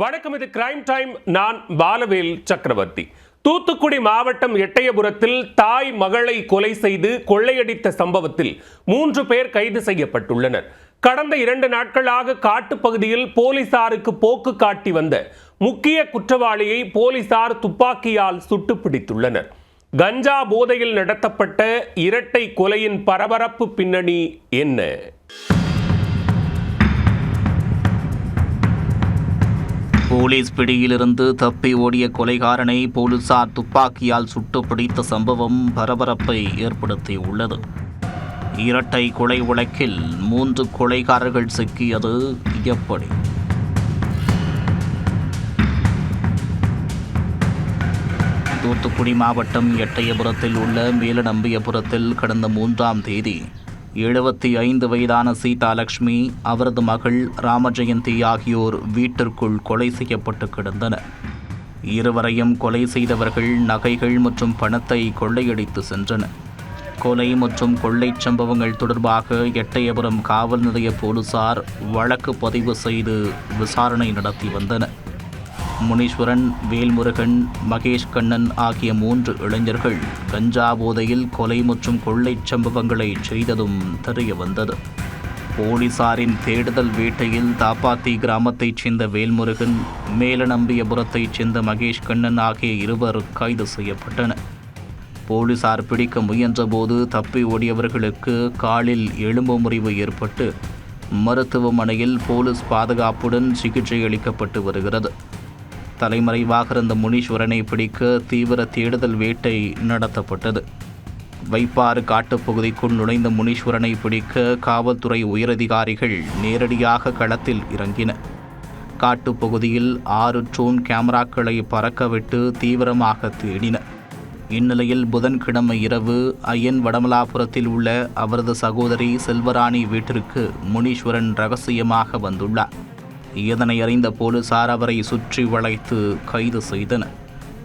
வணக்கம், இது crime time. நான் பாலவேல் சக்கரவர்த்தி. தூத்துக்குடி மாவட்டம் எட்டயபுரத்தில் தாய் மகளை கொலை செய்து கொள்ளையடித்த சம்பவத்தில் 3 பேர் கைது செய்யப்பட்டுள்ளனர். கடந்த 2 நாட்களாக காட்டுப்பகுதியில் போலீசாருக்கு போக்கு காட்டி வந்த முக்கிய குற்றவாளியை போலீசார் துப்பாக்கியால் சுட்டு பிடித்துள்ளனர். கஞ்சா போதையில் நடத்தப்பட்ட இரட்டை கொலையின் பரபரப்பு பின்னணி என்ன? போலீஸ் பிடியிலிருந்து தப்பி ஓடிய கொலைகாரனை போலீசார் துப்பாக்கியால் சுட்டு பிடித்த சம்பவம் பரபரப்பை ஏற்படுத்தியுள்ளது. இரட்டை கொலை வழக்கில் 3 கொலைகாரர்கள் சிக்கியது எப்படி? தூத்துக்குடி மாவட்டம் எட்டயபுரத்தில் உள்ள மேலநம்பியபுரத்தில் கடந்த 3ஆம் தேதி 75 வயதான சீதாலட்சுமி, அவரது மகள் ராமஜெயந்தி ஆகியோர் வீட்டிற்குள் கொலை செய்யப்பட்டு கிடந்தனர். இருவரையும் கொலை செய்தவர்கள் நகைகள் மற்றும் பணத்தை கொள்ளையடித்து சென்றனர். கொலை மற்றும் கொள்ளை சம்பவங்கள் தொடர்பாக எட்டயபுரம் காவல் நிலைய போலீசார் வழக்கு பதிவு செய்து விசாரணை நடத்தி வந்தனர். முனீஸ்வரன், வேல்முருகன், மகேஷ் கண்ணன் ஆகிய 3 இளைஞர்கள் கஞ்சா போதையில் கொலை மற்றும் கொள்ளை சம்பவங்களை செய்ததும் தெரிய வந்தது. போலீசாரின் தேடுதல் வேட்டையில் தாப்பாத்தி கிராமத்தைச் சேர்ந்த வேல்முருகன், மேலநம்பியபுரத்தைச் சேர்ந்த மகேஷ் கண்ணன் ஆகிய 2 கைது செய்யப்பட்டனர். போலீசார் பிடிக்க முயன்றபோது தப்பி ஓடியவர்களுக்கு காலில் எலும்பு முறிவு ஏற்பட்டு மருத்துவமனையில் போலீஸ் பாதுகாப்புடன் சிகிச்சை அளிக்கப்பட்டு வருகிறது. தலைமறைவாக இருந்த முனீஸ்வரனை பிடிக்க தீவிர தேடுதல் வேட்டை நடத்தப்பட்டது. வைப்பாறு காட்டுப்பகுதிக்குள் நுழைந்த முனீஸ்வரனை பிடிக்க காவல்துறை உயரதிகாரிகள் நேரடியாக களத்தில் இறங்கினர். காட்டுப்பகுதியில் 6 ட்ரோன் கேமராக்களை பறக்கவிட்டு தீவிரமாக தேடினர். இந்நிலையில் புதன்கிழமை இரவு ஐயன் வடமலாபுரத்தில் உள்ள அவரது சகோதரி செல்வராணி வீட்டிற்கு முனீஸ்வரன் ரகசியமாக வந்துள்ளார். இதனை அறிந்த போலீசார் அவரை சுற்றி வளைத்து கைது செய்தனர்.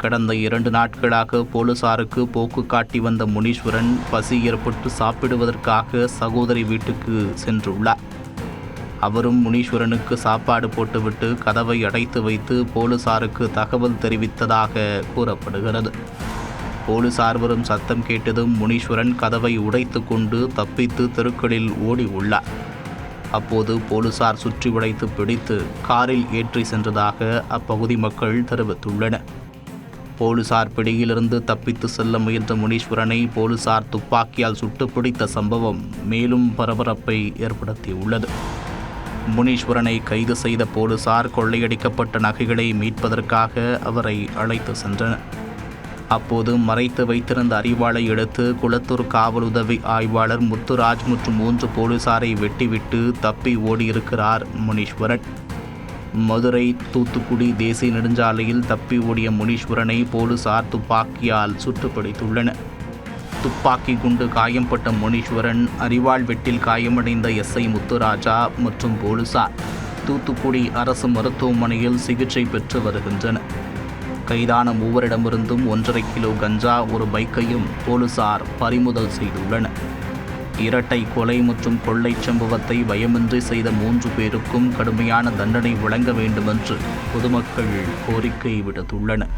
கடந்த 2 நாட்களாக போலீசாருக்கு போக்கு காட்டி வந்த முனீஸ்வரன் பசி ஏற்பட்டு சாப்பிடுவதற்காக சகோதரி வீட்டுக்கு சென்றுள்ளார். அவரும் முனீஸ்வரனுக்கு சாப்பாடு போட்டுவிட்டு கதவை அடைத்து வைத்து போலீசாருக்கு தகவல் தெரிவித்ததாக கூறப்படுகிறது. போலீசார் வரும் சத்தம் கேட்டதும் முனீஸ்வரன் கதவை உடைத்து கொண்டு தப்பித்து தெருக்களில் ஓடி உள்ளார். அப்போது போலீசார் சுற்றி வளைத்து பிடித்து காரில் ஏற்றி சென்றதாக அப்பகுதி மக்கள் தெரிவித்துள்ளனர். போலீசார் பிடியிலிருந்து தப்பித்து செல்ல முயன்ற முனீஸ்வரனை போலீசார் துப்பாக்கியால் சுட்டு பிடித்த சம்பவம் மேலும் பரபரப்பை ஏற்படுத்தியுள்ளது. முனீஸ்வரனை கைது செய்த போலீசார் கொள்ளையடிக்கப்பட்ட நகைகளை மீட்பதற்காக அவரை அழைத்து சென்றனர். அப்போது மறைத்து வைத்திருந்த அரிவாளை எடுத்து குளத்தூர் காவல் உதவி ஆய்வாளர் முத்துராஜ் மற்றும் 3 போலீசாரை வெட்டிவிட்டு தப்பி ஓடியிருக்கிறார் முனீஸ்வரன். மதுரை தூத்துக்குடி தேசிய நெடுஞ்சாலையில் தப்பி ஓடிய முனீஸ்வரனை போலீசார் துப்பாக்கியால் சுட்டு பிடித்துள்ளனர். துப்பாக்கி குண்டு காயம்பட்ட முனீஸ்வரன், அரிவாள் வெட்டில் காயமடைந்த SI முத்துராஜா மற்றும் போலீசார் தூத்துக்குடி அரசு மருத்துவமனையில் சிகிச்சை பெற்று வருகின்றனர். கைதான 3 1.5 கிலோ கஞ்சா, 1 பைக்கையும் போலீசார் பறிமுதல் செய்துள்ளனர். இரட்டை கொலை மற்றும் கொள்ளை சம்பவத்தை பயமின்றி செய்த 3 பேருக்கும் கடுமையான தண்டனை வழங்க வேண்டும் என்று பொதுமக்கள் கோரிக்கை விடுத்துள்ளனர்.